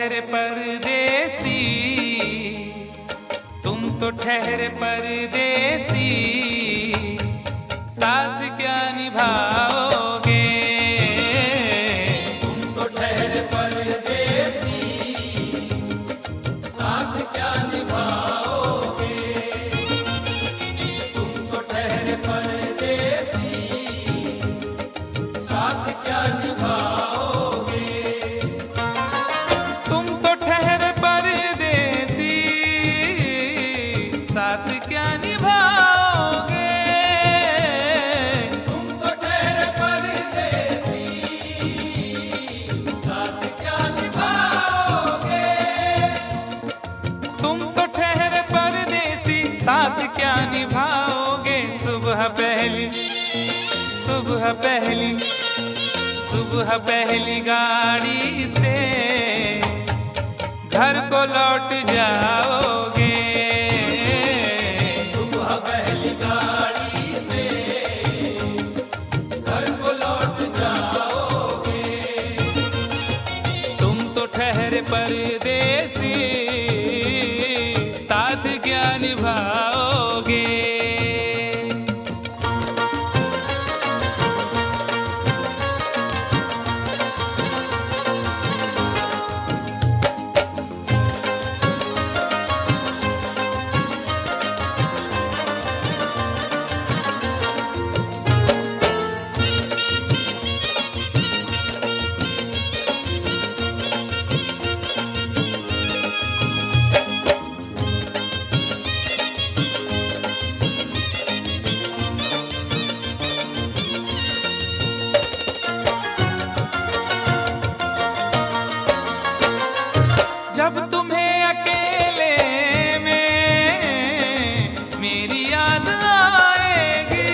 ठहरे परदेसी, तुम तो ठहरे परदेसी, साथ क्या निभाओगे? तुम तो ठहरे परदेसी, साथ क्या निभाओगे? तुम तो ठहरे परदेसी, साथ क्या निभाओगे? तुम तो ठहरे परदेसी, साथ क्या निभाओगे? तुम तो ठहरे परदेसी, साथ क्या निभाओगे? तुम तो ठहरे परदेसी, साथ क्या निभाओगे? सुबह पहली गाड़ी से घर को लौट जाओगे। सुबह पहली गाड़ी से घर को लौट जाओगे। तुम तो ठहरे परदेसी, साथ क्या निभाओगे? जब तुम्हें अकेले में मेरी याद आएगी,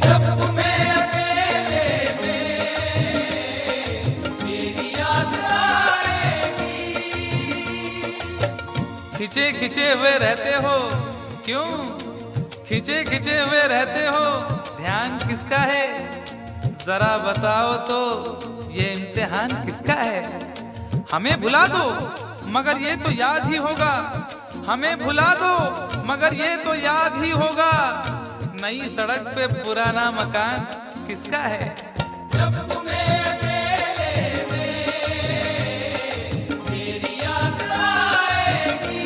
जब तुम्हें अकेले में मेरी याद आएगी। खिंचे खिंचे हुए रहते हो क्यों? खिंचे खिंचे हुए रहते हो, ध्यान किसका है? जरा बताओ तो, ये इम्तिहान किसका है? हमें भुला दो मगर ये तो याद ही होगा, हमें भुला दो मगर ये तो याद ही होगा। नई सड़क पे पुराना मकान किसका है? जब तुम्हें अकेले में मेरी याद आएगी।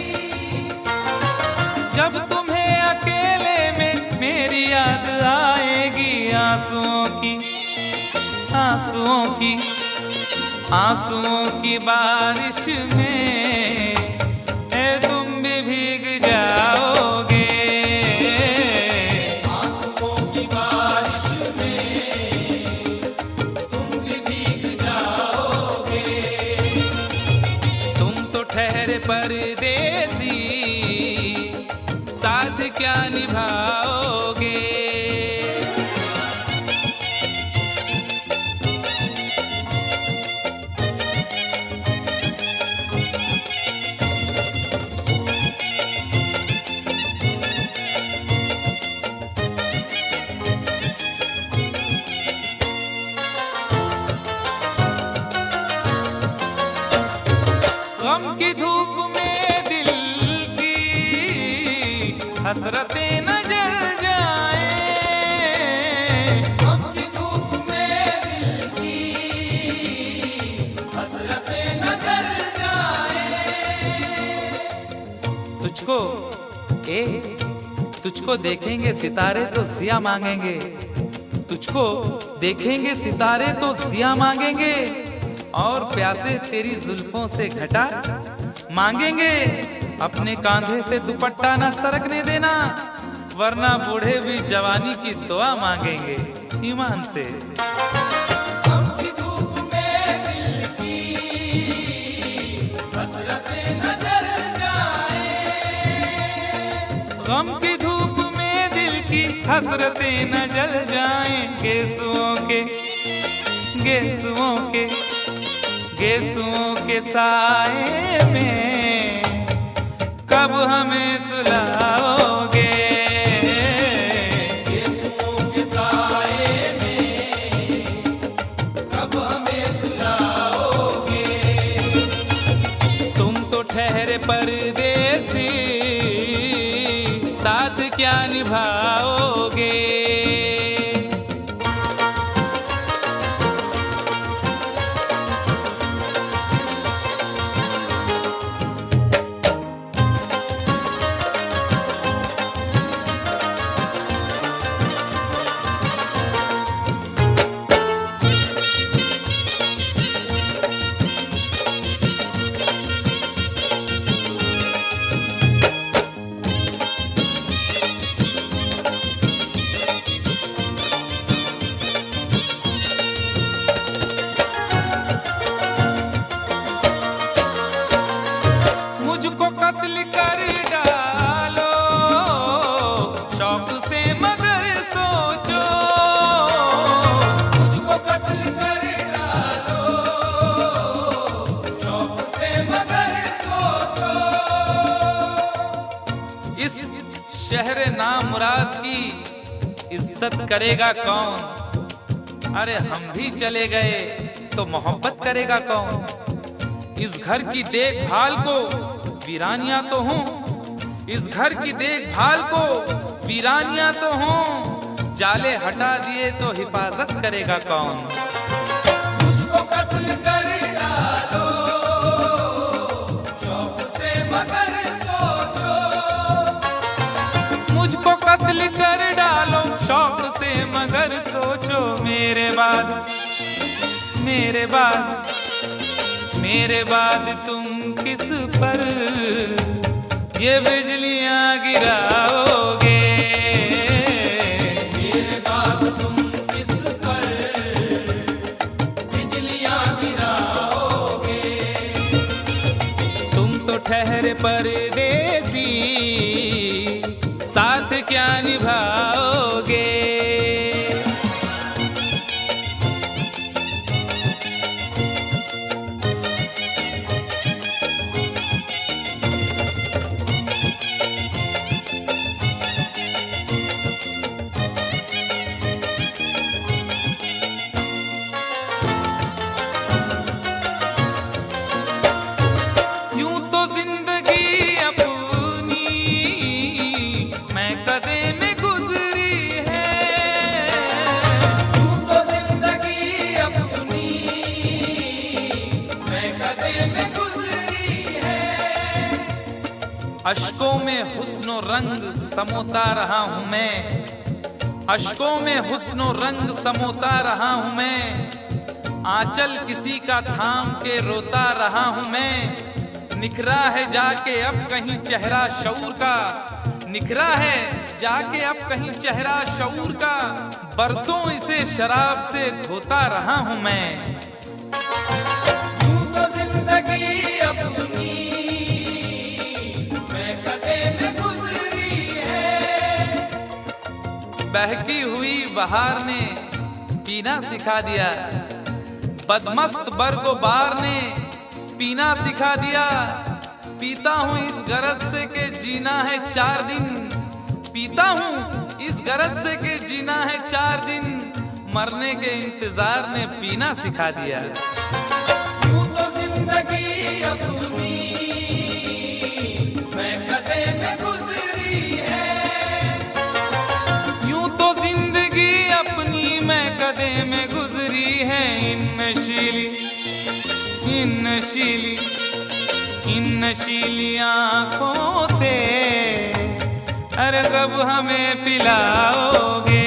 जब तुम्हें अकेले में मेरी याद आएगी, आंसुओं की बारिश में तुम भी भीग जाओगे। आंसुओं की बारिश में तुम भी भीग जाओगे। तुम तो ठहरे परदेसी, साथ क्या निभाओगे? गम की धूप में दिल की हसरतें न जल जाएं। गम की धूप में दिल की हसरतें न जल जाएं। तुझको देखेंगे सितारे तो जिया मांगेंगे, तुझको देखेंगे सितारे तो जिया मांगेंगे, और प्यासे तेरी जुल्फों से घटा मांगेंगे। अपने कांधे से दुपट्टा न सरकने देना, वरना बूढ़े भी जवानी की दुआ मांगेंगे ईमान से। गम की धूप में दिल की हसरतें न जल जाएं। गम की धूप में दिल की हसरतें न जल जाएं। गेसुओं के साए में कब हमें सुलाओगे? गेसुओं के साए में कब हमें सुलाओगे? परदेसी, साथ क्या निभाओगे। मुझको कत्ल कर डालो शौक से मगर सोचो, मुझको कत्ल कर डालो शौक से मगर सोचो। इस शहर नामुराद की इज्जत करेगा कौन। अरे हम भी चले गए तो मोहब्बत करेगा कौन। इस घर की देखभाल को वीरानियां तो हूँ, इस घर की देखभाल को वीरानियां तो हूँ, जाले हटा दिए तो हिफाजत करेगा कौन। मुझको कत्ल कर डालो शौक से मगर सोचो, मुझको कत्ल कर डालो शौक से मगर सोचो। मेरे बाद मेरे बाद मेरे बाद तुम किस पर ये बिजलियां गिराओगे। मेरे बाद तुम किस पर बिजलियां गिराओगे। तुम तो ठहरे परदेसी, साथ क्या निभाओगे। यूं तो जिंदगी अपनी मैं कदे में गुजरी है, यूं तो जिंदगी अपनी मैं कदे में गुजरी है। अश्कों में हुस्नो रंग समोता रहा हूं मैं, अश्कों में हुस्नो रंग समोता रहा हूं मैं। आंचल किसी का थाम के रोता रहा हूं मैं। निखरा है जाके अब कहीं चेहरा शऊर का, निखरा है जाके अब कहीं चेहरा शऊर का। बरसों इसे शराब से धोता रहा हूं मैं। यूं तो जिंदगी अपनी मैं कदे में गुजरी है। बहकी हुई बहार ने पीना सिखा दिया, बदमस्त बरगो बार ने पीना सिखा दिया। पीता हूँ इस गरज से के जीना है 4 दिन, पीता हूँ इस गरज से के जीना है 4 दिन। मरने के इंतजार ने पीना सिखा दिया। यूं तो जिंदगी अपनी मैं कदे में गुजरी है। यूं तो जिंदगी अपनी मैं कदे में गुजरी है। इन नशीली आँखों से अरे कब हमें पिलाओगे।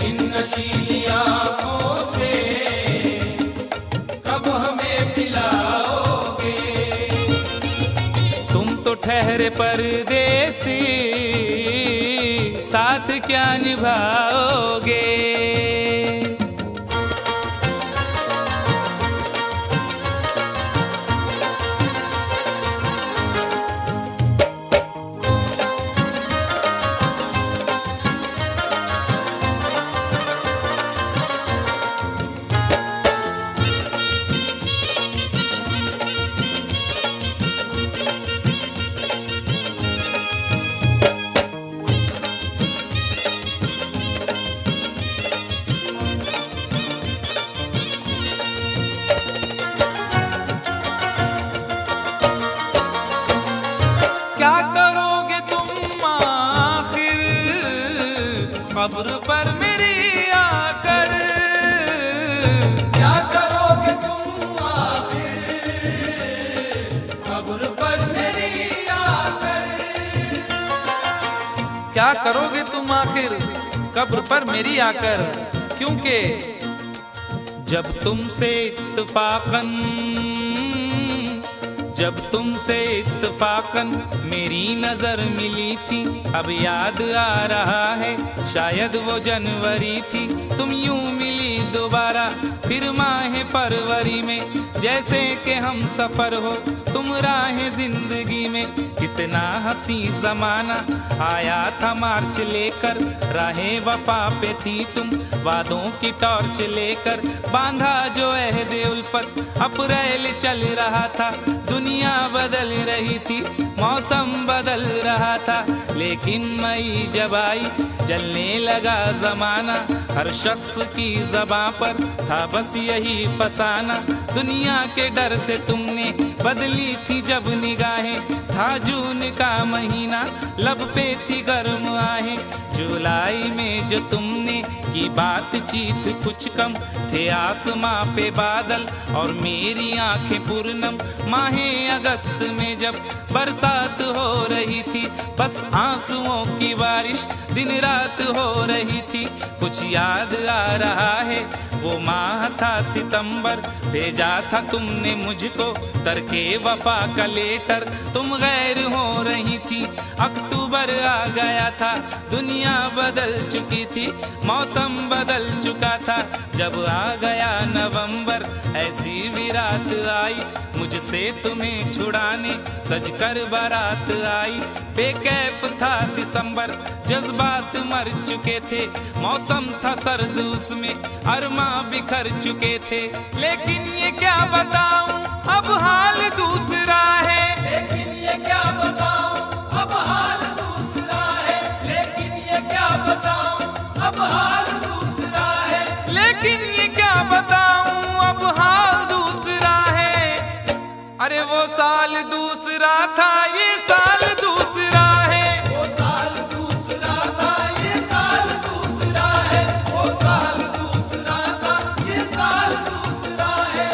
इन नशीली आँखों से कब हमें पिलाओगे। तुम तो ठहरे परदेसी, साथ क्या निभाओगे। क्या करोगे तुम आखिर कब्र पर मेरी आकर, क्योंकि जब तुमसे इत्तफाकन मेरी नजर मिली थी, अब याद आ रहा है शायद वो जनवरी थी। तुम यूं मिली दोबारा फिर माह फरवरी में, जैसे कि हम सफर हो तुम राह जिंदगी में। कितना हंसी जमाना आया था मार्च लेकर, राहे वफा पे थी तुम वादों की टॉर्च लेकर। बांधा जो अहदे उल्फत अप्रैल चल रहा था, दुनिया बदल रही थी मौसम बदल रहा था। लेकिन मई जब आई जलने लगा जमाना, हर शख्स की ज़बां पर था बस यही फसाना। दुनिया के डर से तुमने बदली थी जब निगाहें, था जून का महीना लब पे थी गर्म आहें। जुलाई में जो तुमने की बातचीत कुछ कम, थे आसमां पे बादल और मेरी आंखें पूर्णम। माहे अगस्त में जब बरसात हो रही थी, बस आंसुओं की बारिश दिन रात हो रही थी। कुछ याद आ रहा है वो माह था सितंबर, भेजा था तुमने मुझको तरके वफा का लेटर। तुम गैर हो रही थी, अक्टूबर आ गया था, दुनिया बदल चुकी थी, मौसम बदल चुका था। जब आ गया नवंबर ऐसी भी रात आई, मुझसे तुम्हें छुड़ाने सजकर बारात आई। बेकैफ था दिसंबर, जज्बात मर चुके थे, मौसम था सर्द उसमें अरमा बिखर चुके थे। लेकिन ये क्या बताऊं अब हाल दूसरा है, लेकिन ये क्या बताऊं अब हाल दूसरा है। लेकिन ये क्या बताऊं अब हाल दूसरा है। लेकिन ये क्या बताऊं अब हाल दूसरा है। अरे वो साल दूसरा था, ये साल दूसरा है। वो साल दूसरा था, ये साल दूसरा है। वो साल दूसरा था, ये साल दूसरा है।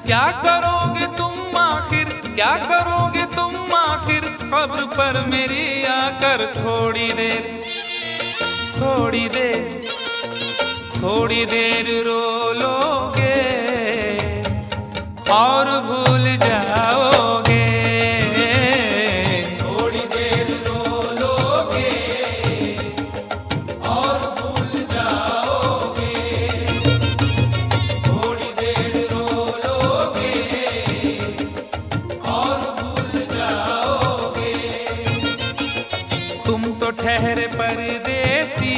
क्या करोगे तुम आखिर, क्या करोगे तुम आखिर खबर पर मेरी आकर। थोड़ी देर थोड़ी देर थोड़ी देर रो लोगे और भूल जाओगे। थोड़ी देर रो लोगे और भूल जाओगे। थोड़ी देर रो लोगे और भूल जाओगे। तुम तो ठहरे परदेसी,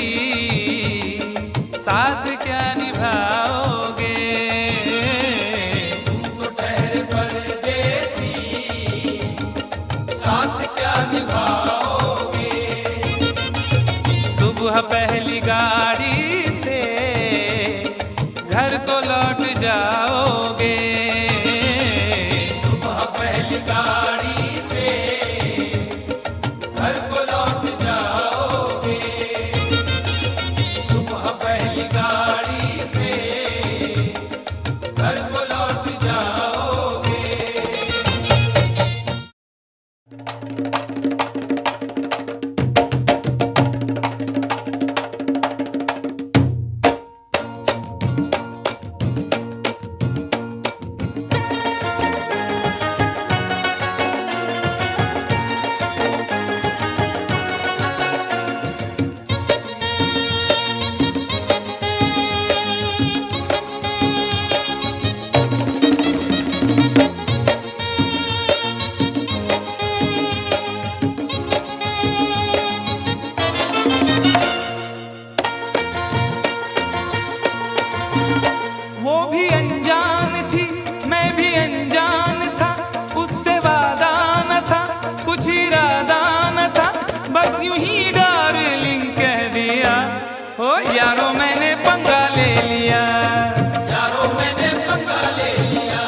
साथ क्या निभाओगे। तुम तो ठहरे परदेसी, साथ क्या निभाओगे। सुबह पहली गाड़ी से घर को लौट जाओगे। सुबह पहली गाड़ी से घर को लौट जाओगे। सुबह पहली गाड़ी से घर को लौट जाओगे। वो भी अनजान थी, मैं भी अनजान था, उससे वादा न था, कुछ इरादा न था, बस यूं ही डार्लिंग कह दिया। ओ यारो मैंने पंगा ले लिया। यारो मैंने पंगा ले लिया।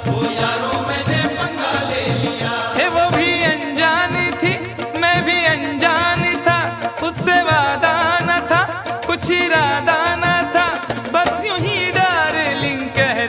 ओ यारो मैंने पंगा ले लिया। हे वो भी अनजान थी, मैं भी अनजान था, उससे वादा न था, कुछ इरादा न था, बस यूं ही डार्लिंग कह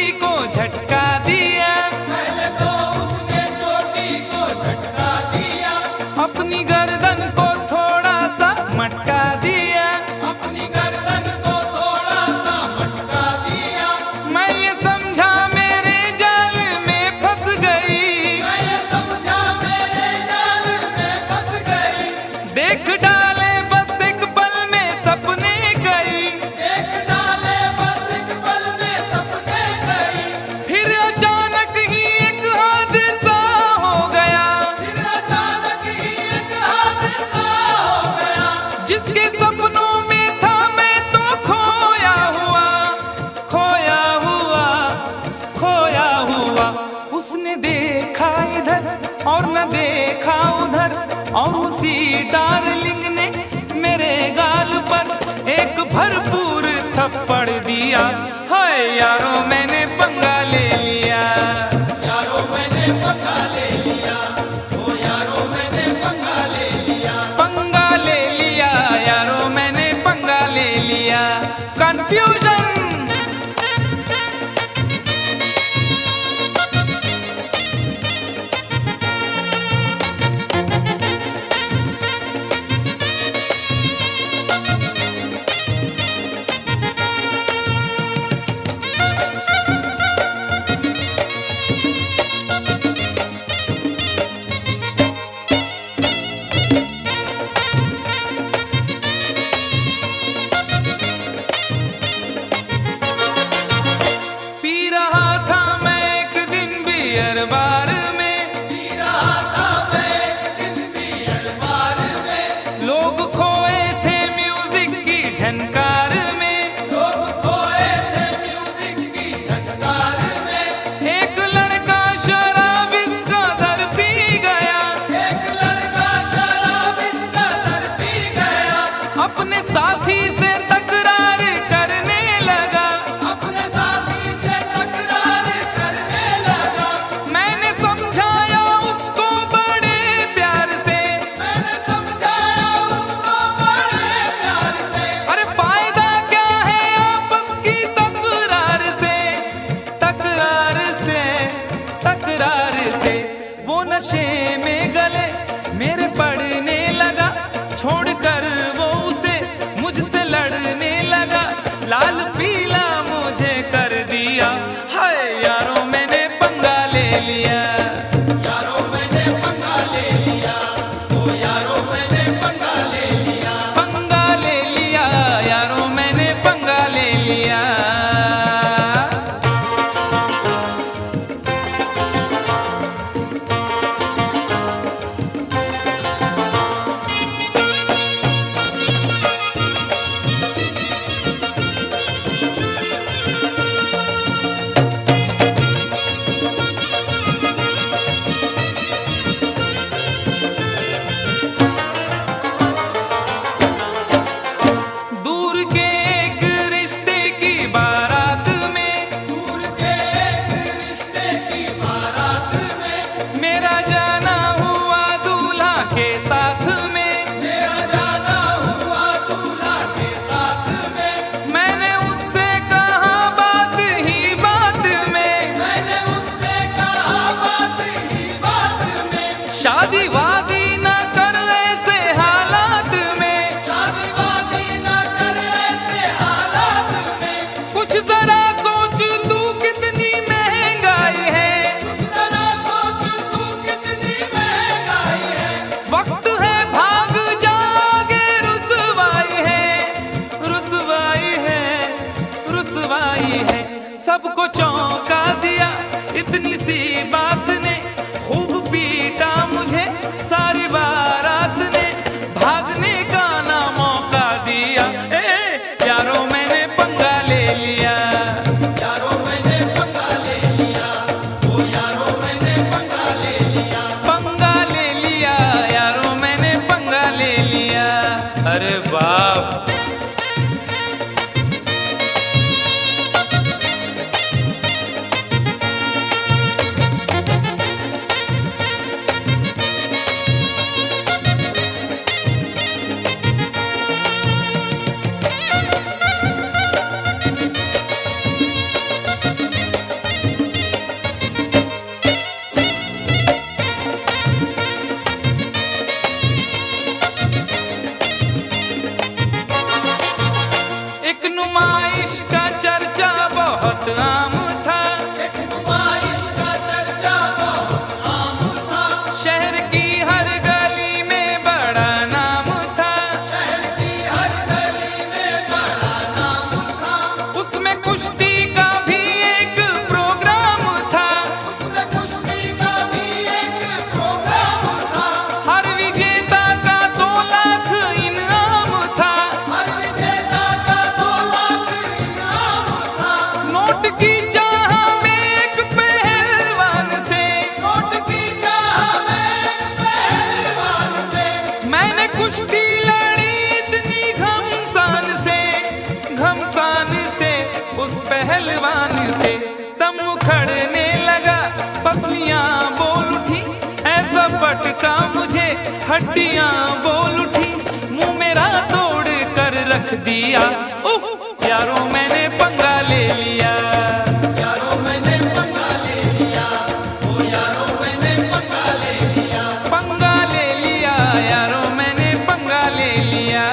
चोटी को झटका दिया, पहले तो उसने चोटी को झटका दिया, अपनी गर्दन को थोड़ा सा मटका दिया, अपनी गर्दन को थोड़ा सा मटका दिया। मैं ये समझा मेरे जाल में फंस गई, मैं ये समझा मेरे जाल में फंस गई, देख डाले बस एक पल में सपने गई, देख डाले बस एक पल में सपने गई। फिर अचानक ही एक हादसा हो गया, फिर अचानक ही एक हादसा हो गया, जिसके सपनों में था मैं तो खोया हुआ, खोया हुआ, खोया हुआ। उसने देखा इधर और न देखा उधर, और उसी डार्लिंग ने मेरे गाल पर एक भरपूर थप्पड़ दिया। हाय यारो मैंने पंगा ले लिया, यारो मैंने पंगा ले लिया, ओ यारो मैंने पंगा ले लिया। पंगा ले लिया यारो मैंने पंगा ले लिया। कंफ्यूजन पी रहा था मैं एक दिन बियर बार में, पी रहा था मैं एक दिन बियर बार में, लोग खोए थे म्यूजिक की झनकार में, लोग खोए थे म्यूजिक की झनकार में। एक लड़का शराब इसका दर पी गया, एक लड़का शराब इसका दर पी गया, अपने साथी से तकरार करने लगा, अपने साथी से तकरार करने लगा। मैंने समझाया उसको बड़े प्यार से, मैंने समझाया उसको बड़े प्यार से, अरे फायदा क्या है आपस की तकरार से, तकरार से, तकरार से। वो नशे में गले मेरे पड़ने लगा, छोड़कर वो उसे मुझसे लड़ने लगा, लाल पीला मुझे कर दिया। हाय यारो मैंने पंगा ले लिया, यारो मैंने पंगा ले लिया, ओ यारो मैंने पंगा ले लिया। पंगा ले लिया यारो मैंने पंगा ले लिया। दूर के एक रिश्ते की बारात में, दूर के एक रिश्ते की बारात में, मेरा जाना हुआ दूल्हा के साथ में, मेरा जाना हुआ दूल्हा के साथ में। मैंने उससे कहा बात ही बात में, मैंने उससे कहा बात ही बात में, शादी वादी न कर ऐसे हालात में, शादी वादी न कर ऐसे हालात में। कुछ जरा सोच तू कितनी महंगाई है, जरा सोच तू कितनी महंगाई है, वक्त है भाग जागे, रुसवाई है, रुसवाई है, रुसवाई है। सबको चौंका दिया इतनी सी बात ने, खूब पीटा मुझे सारी बारात ने, भागने का ना मौका दिया। यारो मैंने पंगा ले लिया, यारो मैंने पंगा ले लिया, ओ यारो मैंने पंगा ले लिया। पंगा ले लिया यारो मैंने पंगा ले लिया। अरे बाप, मुझे हड्डियां बोल उठी, मुंह मेरा तोड़ कर रख दिया। उफ यारों मैंने पंगा ले लिया, यारों मैंने पंगा ले लिया, ओ यारों मैंने पंगा ले लिया, पंगा ले लिया, यारों मैंने पंगा ले लिया।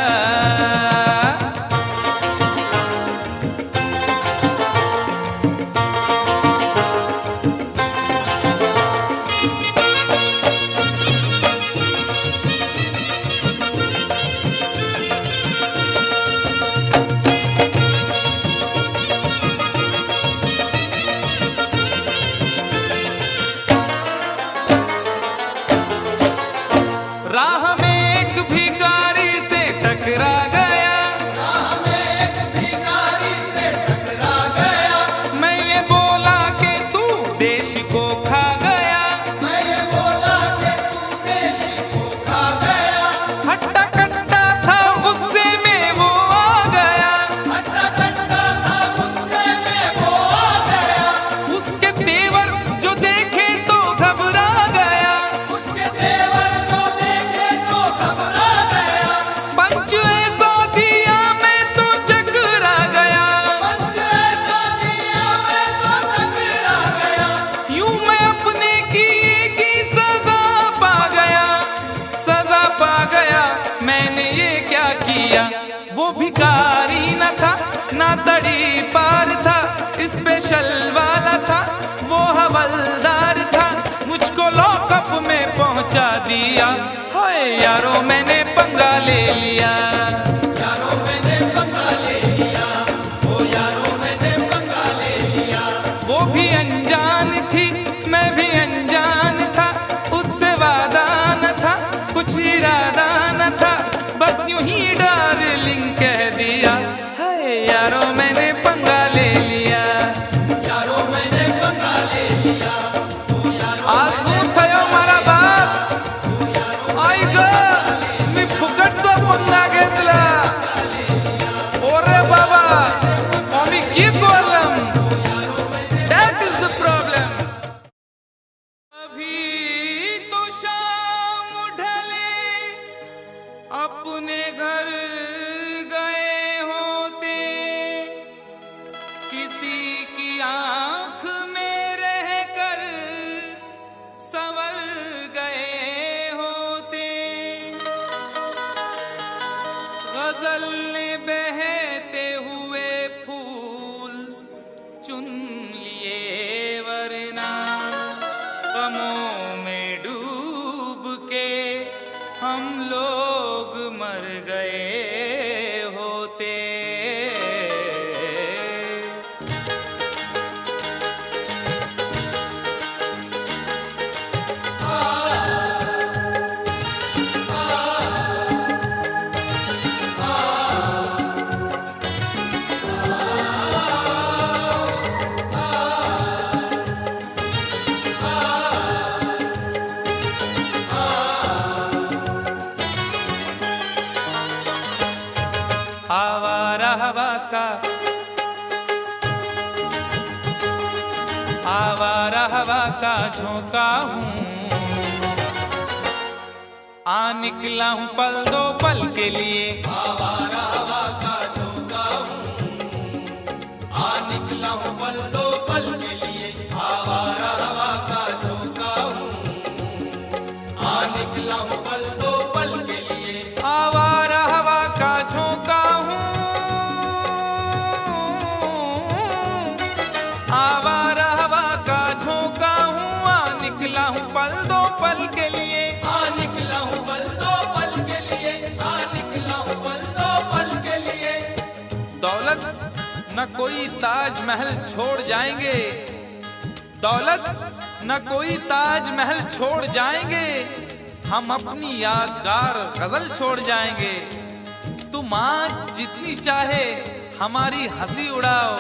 राह में एक भिखारी से टकरा गया, राह में एक भिखारी से टकरा गया, मैं ये बोला कि तू देश को खा गया। मैं ये बोला कि तू देश को खा गया, हट्टा कट्टा था गुस्से में वो आ गया, हट्टा कट्टा था गुस्से में वो आ गया, उसके तेवर जो देखे तो घबरा गया। उसके तेवर जो देखे तो घबरा गया, पंच ऐसा दिया मैं तो चकरा गया, पंच ऐसा दिया मैं तो टकरा गया, यूं मैं अपने किए की सजा पा गया, सजा पा गया। मैंने ये क्या किया? वो भिखारी न था ना तड़ी पार था, स्पेशल वाला था वो हवलदार था, मुझको लॉकअप में पहुंचा दिया। हाय यारों मैंने पंगा ले लिया, यारों मैंने पंगा ले लिया, ओ यारों मैंने पंगा ले लिया, वो भी अनजान थी मैं भी अनजान था, उससे वादा न था कुछ इरादा न था, बस यूं ही डार्लिंग कह दिया। हाय यारों मैंने पंगा ले लिया, यारों मैंने पंगा ले लिया, ओ यारों आजू थयो मारा बाप आई ग मी फुकटचा पंगा घेतला। ओरे बाबा आम्ही की problem, that is the problem. अभी तो शाम ढले अपने घर गए होते, किसी की आंख में रह कर संवर गए होते, गजल ने बहते हुए फूल चुन लिए, वरना गमों में डूब के हम लोग मर गए होते। आवारा हवा का, आवारा हवा का झोंका हूँ, आ निकला हूँ पल दो पल के लिए। आवारा हवा का झोंका हूँ, आ निकला हूँ पल दो पल के लिए, आवारा हवा का झोंका हूँ, आ निकला हूँ पल दो पल के लिए, आवारा हवा का झोंका हूँ, आवारा हवा का झोंका हूँ, आ निकला हूँ पल दो पल के लिए, आ निकला हूँ पल दो पल के लिए, आ निकला हूँ पल दो पल के लिए। दौलत न कोई ताजमहल छोड़ जाएंगे, दौलत न कोई ताजमहल छोड़ जाएंगे, हम अपनी यादगार गजल छोड़ जाएंगे। तुम आज जितनी चाहे हमारी हंसी उड़ाओ,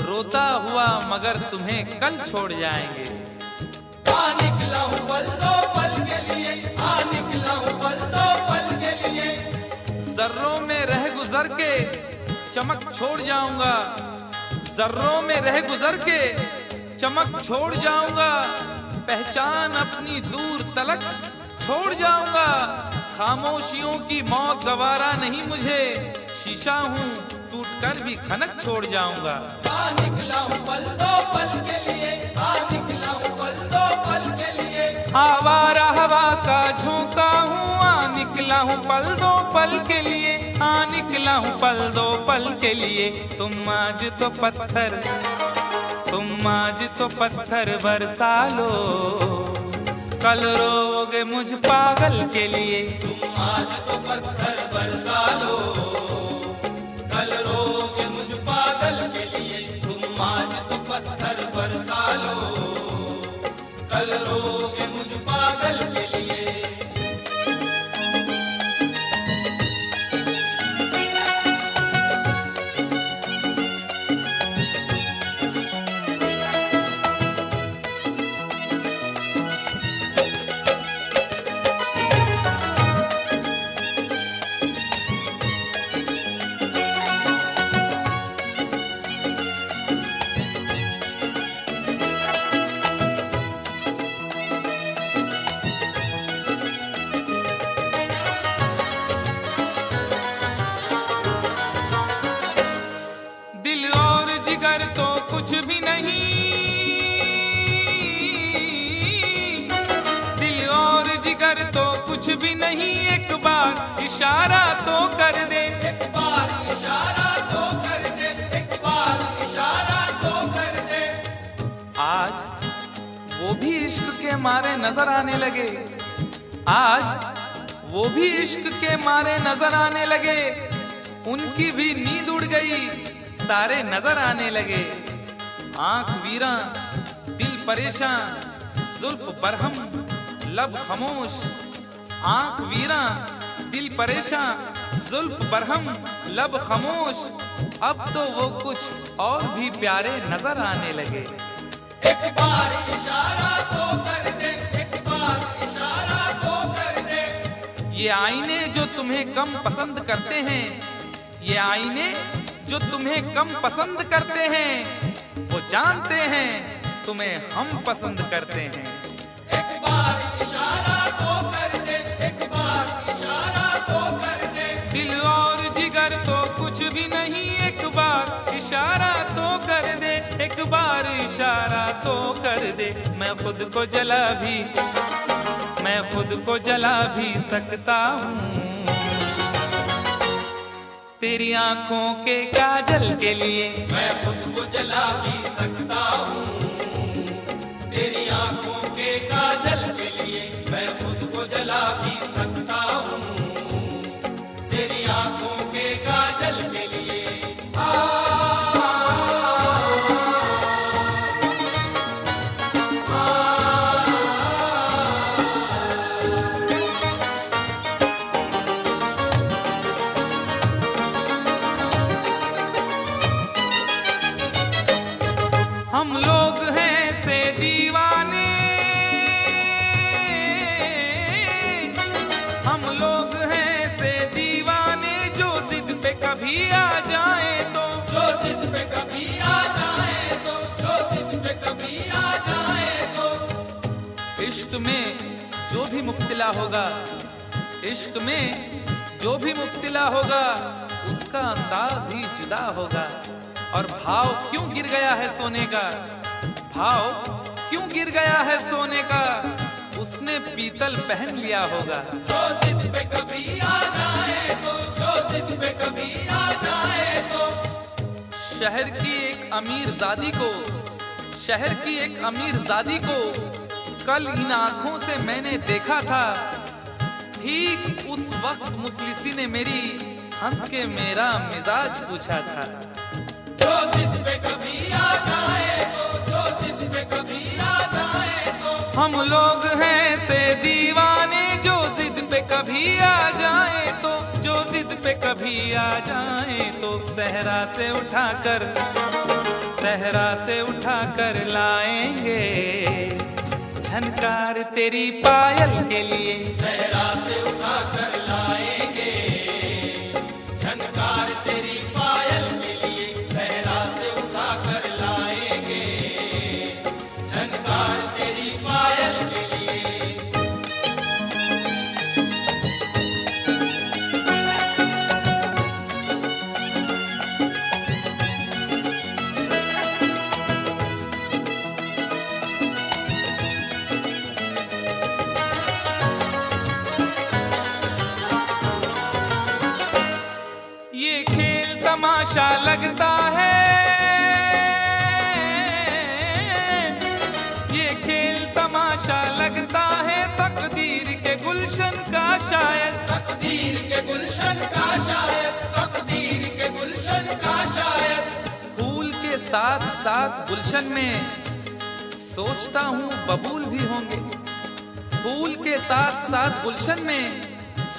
रोता हुआ मगर तुम्हें कल छोड़ जाएंगे। आ निकला हूँ पल दो पल के लिए, आ निकला हूँ पल दो पल के लिए, जर्रों में रह गुजर के चमक छोड़ जाऊंगा, जर्रों में रह गुजर के चमक छोड़ जाऊंगा, पहचान अपनी दूर तलक छोड़ जाऊंगा। खामोशियों की मौत गवारा नहीं मुझे, शीशा हूँ टूट कर भी खनक छोड़ जाऊंगा। आ निकला हूँ पल दो पल के लिए, आ निकला हूँ पल दो पल के लिए। आवारा हवा का झोंका हूँ, आ निकला हूँ पल दो पल के लिए, आ निकला हूँ पल दो पल के लिए। तुम आज तो पत्थर बरसा लो, कल रोगे मुझ पागल के लिए। तुम आज तो पत्थर बरसा लो, कल रोगे मुझ पागल के लिए। तुम आज तो पत्थर बरसा लो, कल रोगे मुझ पागल के लिए। दिल और जिगर तो कुछ भी नहीं, दिल और जिगर तो कुछ भी नहीं, एक बार इशारा तो कर दे। एक बार इशारा तो कर दे, एक बार इशारा तो कर दे। आज वो भी इश्क के मारे नजर आने लगे, आज वो भी इश्क के मारे नजर आने लगे। उनकी भी नींद उड़ गई, तारे नजर आने लगे। आंख वीरा दिल परेशान, जुल्फ बरहम लब खामोश। आंख वीरा दिल परेशान, जुल्फ बरहम लब खामोश। अब तो वो कुछ और भी प्यारे नजर आने लगे। एक बार इशारा तो कर दे, एक बार इशारा तो कर दे। ये आईने जो तुम्हें कम पसंद करते हैं, ये आईने जो तुम्हें कम पसंद करते हैं, वो जानते हैं तुम्हें हम पसंद करते हैं। एक बार इशारा तो कर दे, एक बार इशारा तो कर दे। दिल और जिगर तो कुछ भी नहीं, एक बार इशारा तो कर दे, एक बार इशारा तो कर दे। मैं खुद को जला भी सकता हूँ तेरी आंखों के काजल के लिए। मैं खुद को जला भी सकता हूँ तेरी आंखों के काजल के लिए। मैं खुद को जला भी सकता हूँ तेरी आंखों के काजल के लिए। हम लोग हैं से दीवाने, हम लोग हैं से दीवाने, जो जिद पे कभी आ जाए तो, जो जिद पे कभी आ जाए तो, जो जिद पे कभी आ जाए तो। इश्क में जो भी मुब्तला होगा, इश्क में जो भी मुब्तला होगा, उसका अंदाज ही जुदा होगा। और भाव क्यों गिर गया है सोने का, भाव क्यों गिर गया है सोने का, उसने पीतल पहन लिया होगा। जो जिद पे कभी आ जाए तो, जो जिद पे कभी आ जाए तो। शहर की एक अमीरजादी को, शहर की एक अमीरजादी को कल इन आंखों से मैंने देखा था। ठीक उस वक्त मुफलिसी ने मेरी हंस के मेरा मिजाज पूछा था। जो जिद पे कभी आ जाए तो, जो जिद पे कभी आ जाए तो। हम लोग हैं से दीवाने, जो जिद पे कभी आ जाए तो, जो जिद पे कभी आ जाए तो। सहरा से उठाकर लाएंगे झनकार तेरी पायल के लिए। सहरा से उठा कर लाएंगे झनकार तेरी पायल के लिए। सहरा से उठा कर लाएंगे झनकार तेरी पायल के लिए। तमाशा लगता है, ये खेल तमाशा लगता है तकदीर के गुलशन का शायद, तकदीर के गुलशन का शायद, तकदीर के गुलशन का शायद। फूल के साथ साथ गुलशन में सोचता हूँ बबूल भी होंगे, फूल के साथ साथ गुलशन में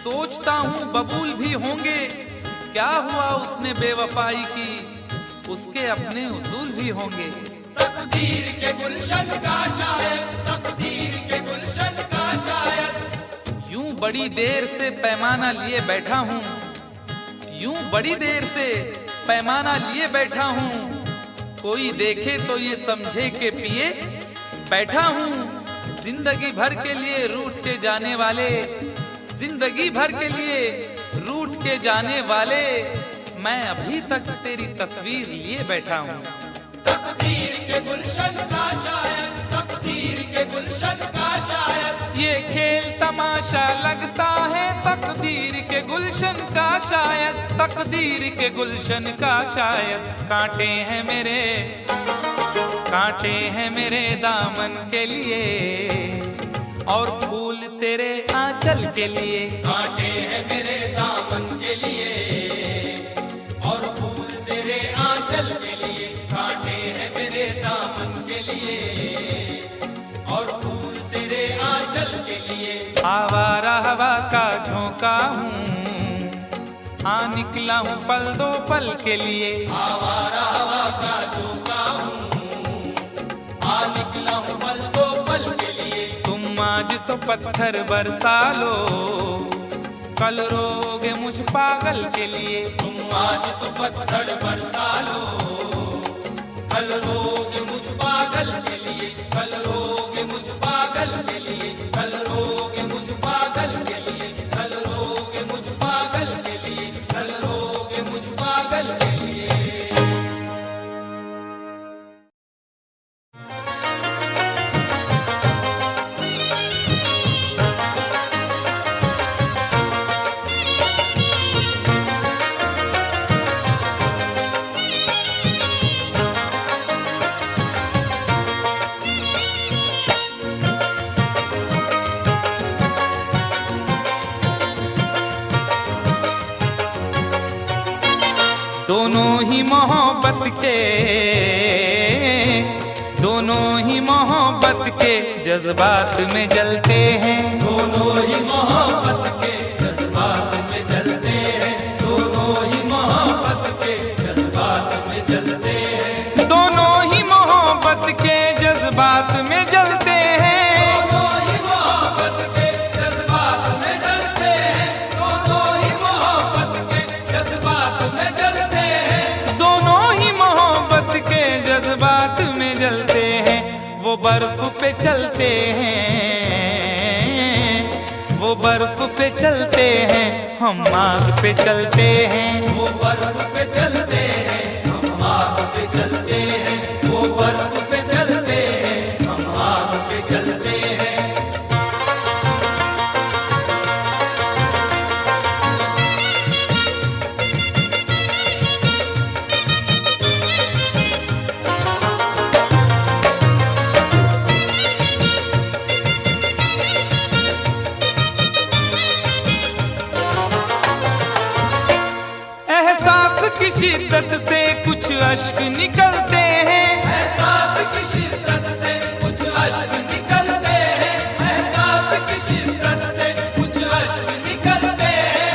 सोचता हूँ बबूल भी होंगे। क्या हुआ उसने बेवफाई की, उसके अपने उसूल भी होंगे। तकदीर के गुलशन का शायद, तकदीर के गुलशन का शायद। यूं बड़ी देर से पैमाना लिए बैठा हूँ, यूं बड़ी देर से पैमाना लिए बैठा हूँ, कोई देखे तो ये समझे के पिए बैठा हूँ। जिंदगी भर के लिए रूठ के जाने वाले, जिंदगी भर के लिए रूठ के जाने वाले, मैं अभी तक तेरी तस्वीर लिए बैठा हूँ। तकदीर के गुलशन का शायद, तकदीर के गुलशन का शायद। ये खेल तमाशा लगता है तकदीर के गुलशन का शायद, तकदीर के गुलशन का शायद। कांटे हैं मेरे, कांटे हैं मेरे दामन के लिए, और फूल तेरे आंचल के लिए। कांटे हैं मेरे दामन के लिए, और फूल तेरे आंचल के लिए। कांटे हैं मेरे दामन के लिए, और फूल तेरे आंचल के लिए। आवारा हवा का झोंका हूँ, हाँ निकला हूँ पल दो पल के लिए। आवारा हवा का झोंका हूँ, हाँ निकला हूँ पल दो पल के लिए। तुम आज तो पत्थर बरसा लो, कल रोगे मुझ पागल के लिए। तुम आज तो पत्थर बरसा लो, कल रोगे मुझ पागल के लिए। कल रोगे मुझ पागल के लिए, कल रोगे मुझ पागल के लिए, कल रोगे मुझ पागल के लिए, कल रोगे मुझ पागल के लिए। दोनों ही मोहब्बत के, दोनों ही मोहब्बत के जज्बात में जलते हैं। दोनों ही मोहब्बत के जज्बात में जलते हैं, दोनों ही मोहब्बत के जज्बात में जलते हैं। दोनों ही मोहब्बत के जज्बात में जलते हैं, दोनों ही मोहब्बत के जज्बात में जलते हैं, दोनों ही मोहब्बत के जज्बात में जलते हैं। दोनों ही मोहब्बत के जज्बात में जलते हैं। वो बर्फ पे चलते हैं, वो बर्फ पे चलते हैं, हम आग पे चलते हैं। वो बर्फ पे चलते हैं, हम आग पे चलते हैं। वो बर्फ पे चलते हैं, हम आग पे चलते हैं। की शिद्दत से कुछ अश्क निकलते हैं, एहसास की शिद्दत से कुछ अश्क निकलते हैं, एहसास की शिद्दत से कुछ अश्क निकलते हैं।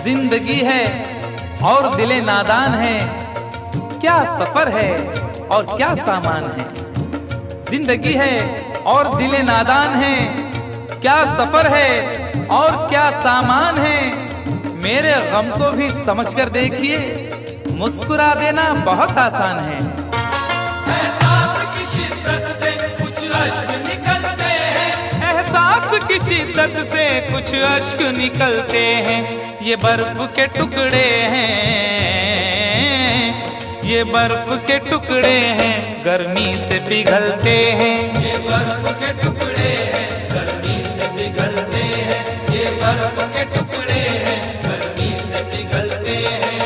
जिंदगी है और दिले नादान है, क्या सफर है और क्या सामान है। जिंदगी है और दिले नादान है, क्या सफर है और क्या सामान है। मेरे गम को भी समझकर देखिए, मुस्कुरा देना बहुत आसान है। एहसास की शिद्दत से कुछ अश्क निकलते हैं, एहसास की शिद्दत से कुछ अश्क निकलते हैं। ये बर्फ के टुकड़े हैं, ये बर्फ के टुकड़े हैं, गर्मी से पिघलते हैं। ये बर्फ के टुकड़े हैं, गर्मी से पिघलते हैं। ये बर्फ के टुकड़े हैं, गर्मी से पिघलते हैं।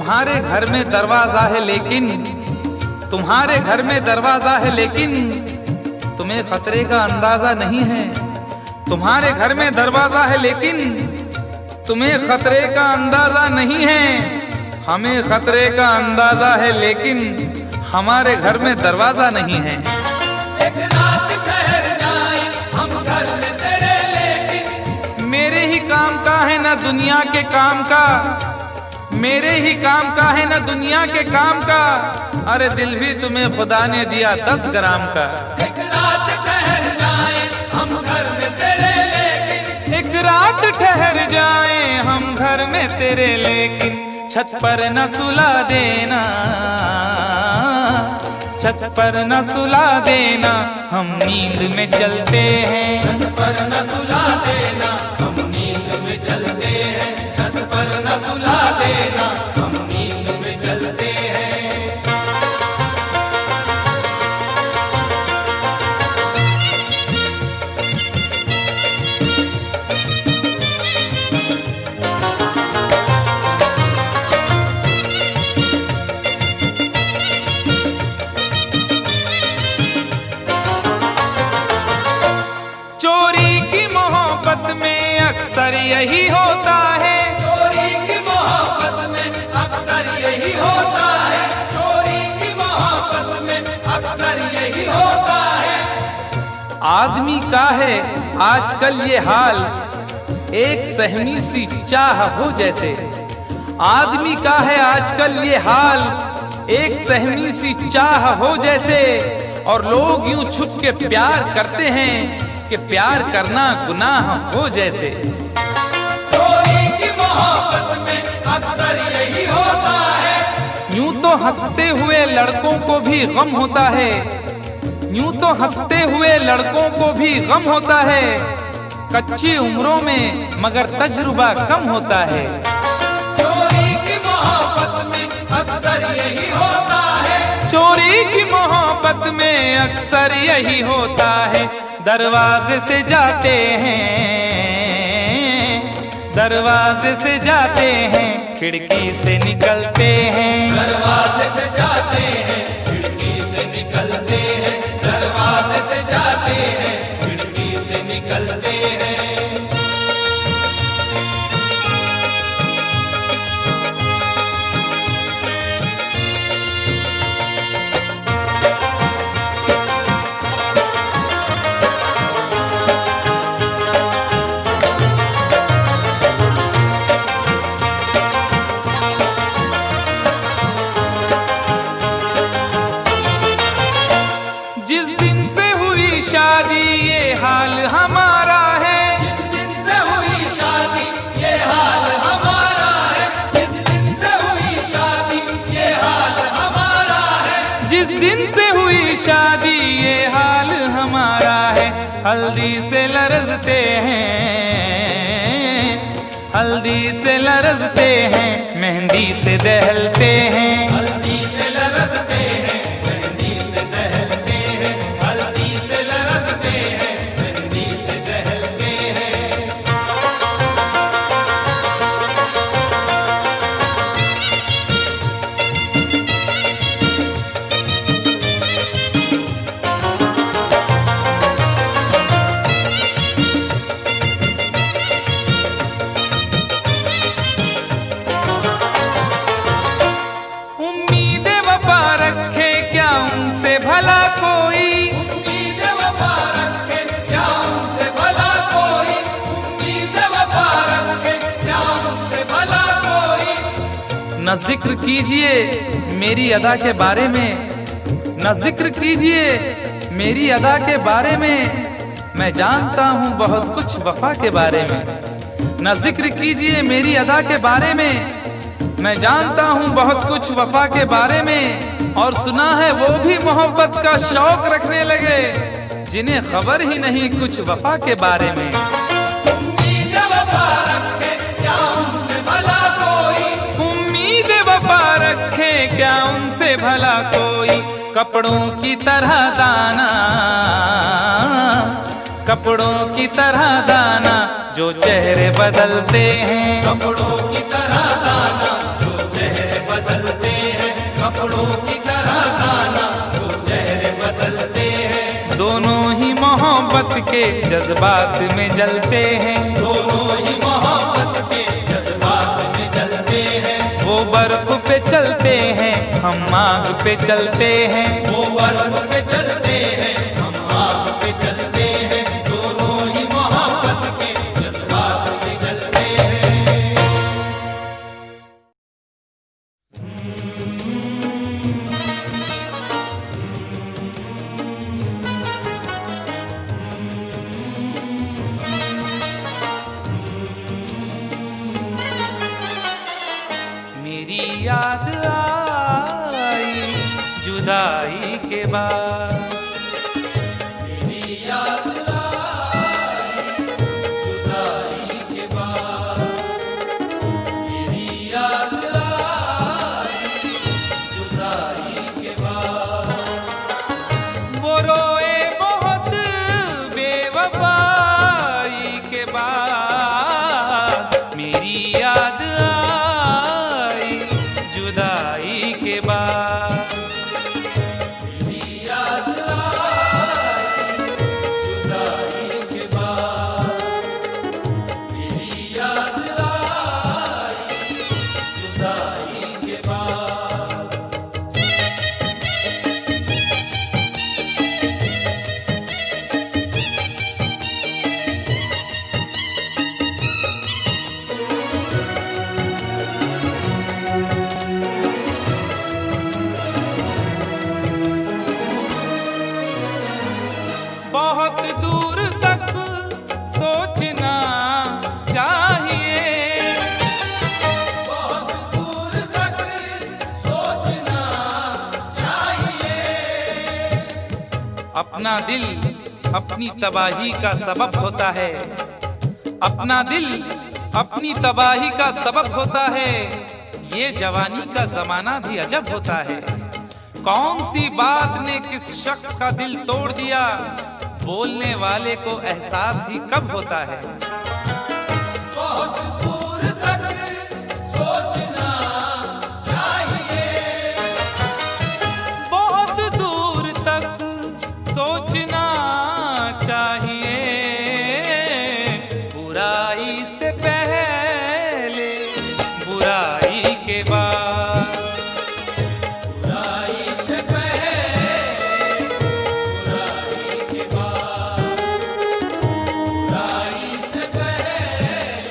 तुम्हारे घर में दरवाजा है लेकिन, तुम्हारे घर में दरवाजा है लेकिन तुम्हें खतरे का अंदाजा नहीं है। तुम्हारे घर में दरवाजा है लेकिन तुम्हें खतरे का अंदाजा नहीं है। हमें खतरे का अंदाजा है लेकिन हमारे घर में दरवाजा नहीं है। एक रात ठहर जाए हम घर में तेरे लेकिन, मेरे ही काम का है ना दुनिया के काम का, मेरे ही काम का है ना दुनिया के काम का। अरे दिल भी तुम्हें खुदा ने दिया 10 ग्राम का। एक रात ठहर जाए हम घर में तेरे लेकिन, एक रात ठहर जाए हम घर में तेरे लेकिन छत पर न सुला देना, छत पर न सुला देना, हम नींद में चलते हैं। छत पर न सुला देना हम नींद में चलते हैं, छत पर न सुला देना हम नींद में चलते हैं। चोरी की मोहब्बत में अक्सर यही होता है, चोरी की मोहब्बत में अक्सर यही होता है, चोरी की मोहब्बत में अक्सर यही होता है। आदमी का है आजकल ये हाल, एक सहमी सी चाह हो जैसे। आदमी का है आजकल ये हाल, एक सहमी सी चाह हो जैसे। और लोग यूं छुप के प्यार करते हैं कि प्यार करना गुनाह हो जैसे। चोरी की मोहब्बत में अक्सर यही होता है। यूं तो हंसते हुए लड़कों को भी गम होता है, यूं तो हंसते हुए लड़कों को भी गम होता है। कच्ची उम्रों में मगर तजुर्बा कम होता है। चोरी की मोहब्बत में अक्सर यही होता है, चोरी की मोहब्बत में अक्सर यही होता है। दरवाजे से जाते हैं, दरवाजे से जाते हैं, खिड़की से निकलते हैं। दरवाजे से जाते हैं खिड़की से निकलते हैं, दरवाजे से जाते हैं खिड़की से निकलते हैं। जिस दिन से हुई शादी ये हाल हमारा है, जिस दिन से हुई शादी ये हाल हमारा है, जिस दिन से हुई शादी ये हाल हमारा है, जिस दिन से हुई शादी ये हाल हमारा है। हल्दी से लरजते हैं, हल्दी से लरजते हैं, मेहंदी से दहलते हैं। हल्दी से लरजते हैं मेहंदी से दहलते हैं, हल्दी से लरजते हैं मेहंदी से दहलते हैं। उम्मीदें वफा रखे क्या उनसे भला कोई, उम्मीद वफा रखे क्या उनसे भला कोई, उम्मीद वफा रखे क्या उनसे भला कोई। न जिक्र कीजिए मेरी अदा के बारे में, न जिक्र कीजिए मेरी अदा के बारे में। मैं जानता हूँ बहुत कुछ वफा के बारे में। न जिक्र कीजिए मेरी अदा के बारे में, मैं जानता हूँ बहुत कुछ वफा के बारे में। और सुना है वो भी मोहब्बत का शौक रखने लगे जिन्हें खबर ही नहीं कुछ वफा के बारे में। उम्मीद वफा रखे क्या उनसे भला कोई, उम्मीद वफा रखे क्या उनसे भला कोई। कपड़ों की तरह दाना, कपड़ों की तरह दाना, जो चेहरे बदलते हैं। कपड़ों की तरह दाना जो चेहरे कपड़ों की तरह दाना जो चेहरे बदलते हैं। दोनों ही मोहब्बत के जज्बात में जलते हैं। दोनों ही मोहब्बत के जज्बात में जलते हैं। वो बर्फ पे चलते हैं, हम आग पे चलते हैं। वो बर्फ पे चलते हैं, हम आग पे चलते हैं। दोनों ही मोहब्बत के जज्बात में जलते हैं। मेरी याद आई जुदाई के बाद। मेरी याद आई जुदाई के बाद। मेरी याद आई जुदाई के बाद। वो रोए बहुत बेवफाई के बाद। मेरी याद आई जुदाई के बाद। मेरी याद आई जुदाई के बाद। मेरी याद आई जुदाई के बाद। बहुत दूर तक सोचना चाहिए। बहुत दूर तक सोचना चाहिए। अपना दिल अपनी तबाही का सबब होता है। अपना दिल अपनी तबाही का सबब होता है। ये जवानी का जमाना भी अजब होता है। कौन सी बात ने किस शख्स का दिल तोड़ दिया, बोलने वाले को एहसास ही कब होता है। बहुत दूर तक सोचना चाहिए। बहुत दूर तक सोचना चाहिए। बुराई से पहले बुराई के बाद। बुराई से पहले बुराई के बाद। बुराई से पहले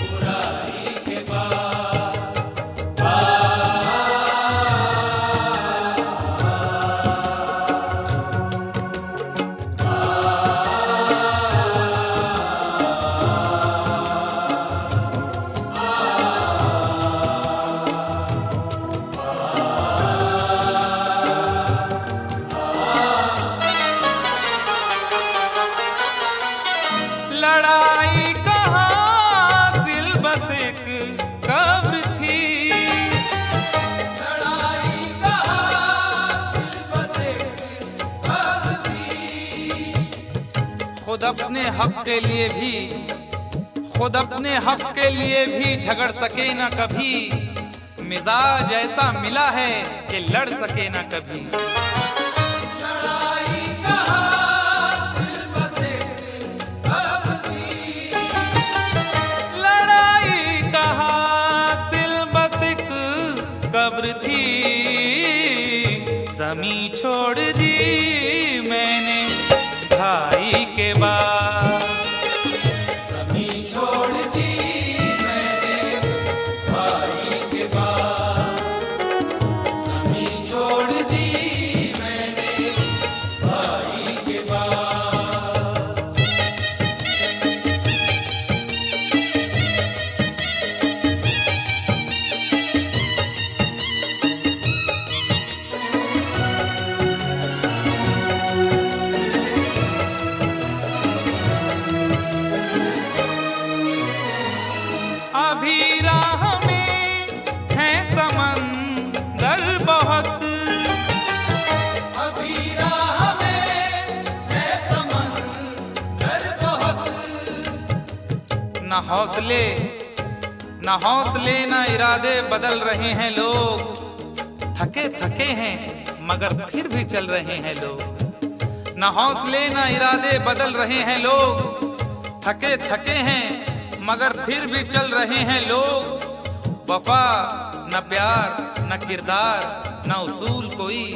बुराई के बाद। लड़ाई का हासिल बस एक कब्र थी। लड़ाई का हासिल बस एक कब्र थी। खुद अपने हक के लिए भी खुद अपने हक के लिए भी झगड़ सके ना कभी। मिजाज ऐसा मिला है कि लड़ सके ना कभी। लड़ाई का हासिल बस एक कब्र थी। लड़ाई का हासिल बस एक कब्र थी। जमी छोड़ दी मैंने भाई के बाद। ज़मीं छोड़ दी मैंने भाई के बाद। ज़मीं छोड़ दी मैंने भाई के बाद। अभी राह में है समंदर बहुत। अभी राह में है समंदर बहुत। न हौसले न इरादे बदल रहे हैं लोग। थके थके हैं मगर फिर भी चल रहे हैं लोग। न हौसले न इरादे बदल रहे हैं लोग। थके थके हैं मगर फिर भी चल रहे हैं लोग। वफा न प्यार न किरदार न उसूल कोई।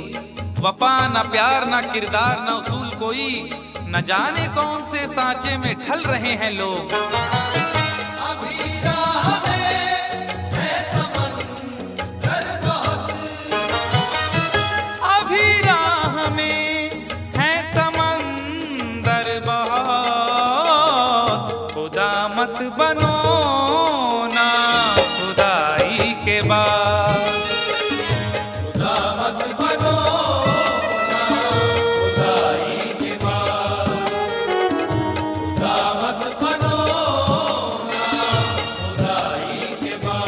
वफा न प्यार न किरदार न उसूल कोई। न जाने कौन से सांचे में ढल रहे हैं लोग। अभी राह में है समंदर बहुत, अभी राह में है समंदर बहुत। खुदा मत बनो ना खुदाई के बाद। खुदा मत बनो ना खुदाई के बाद। खुदा मत बनो ना खुदाई के बाद।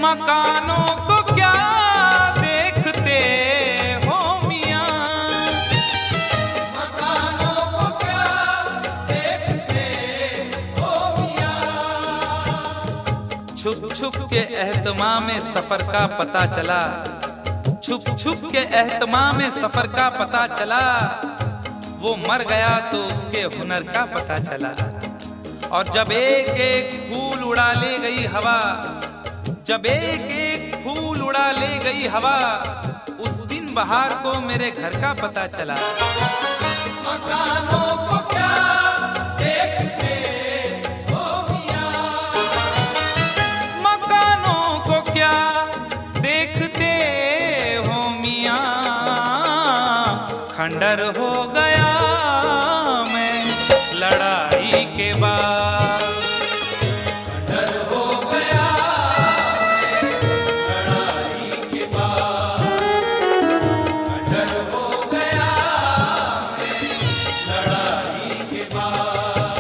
मकानों को क्या देखते हो मियां। मकानों को क्या देखते हो मियां। छुप छुप के एहतमाम में सफर का पता चला। छुप छुप के एहतमाम में सफर का पता चला। वो मर गया तो उसके हुनर का पता चला। और जब एक एक फूल उड़ा ले गई हवा, जब एक एक फूल उड़ा ले गई हवा, उस दिन बहार को मेरे घर का पता चला। मकानों को क्या देखते हो मियां। मकानों को क्या देखते हो मियां। खंडर हो गया मैं लड़ाई के बाद। डर हो गया लड़ाई के बाद। डर हो गया लड़ाई के बाद।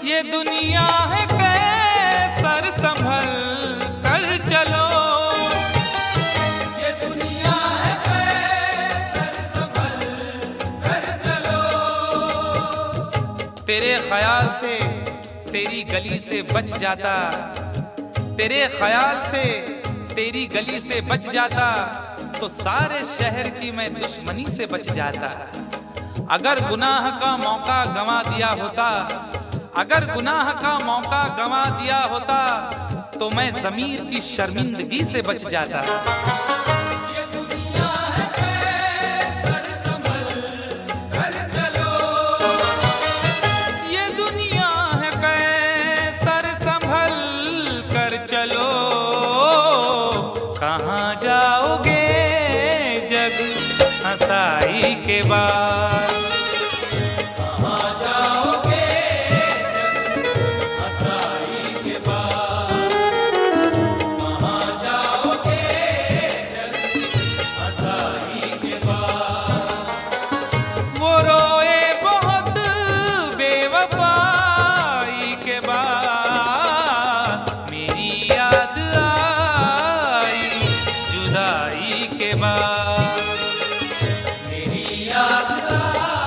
ये दुनिया है कैसर संभल कर चलो। ये दुनिया है कैसर संभल कर चलो। तेरे ख्याल से तेरी गली से बच जाता। तेरे ख्याल से तेरी गली से बच जाता तो सारे शहर की मैं दुश्मनी से बच जाता। अगर गुनाह का मौका गंवा दिया होता, अगर गुनाह का मौका गंवा दिया होता तो मैं ज़मीर की शर्मिंदगी से बच जाता। ये दुनिया है कैसर संभल कर चलो। ये दुनिया है कैसर संभल कर चलो। कहाँ जाओगे जग हंसाई के बाद। कहाँ जाओगे जग हंसाई के बाद। कहाँ जाओगे जग हंसाई के बाद। वो रोए बहुत बेवफाई के बाद। मेरी याद आई जुदाई के बाद। मेरी याद आई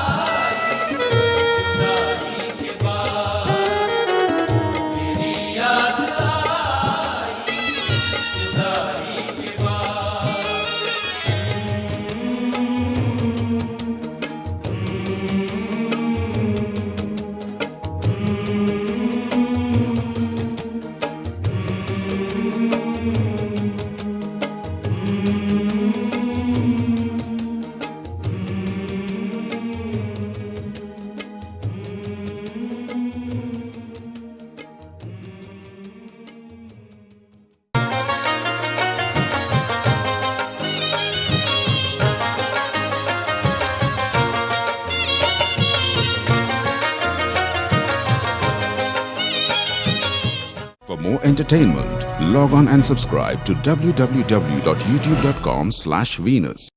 entertainment. Log on and subscribe to www.youtube.com/Venus.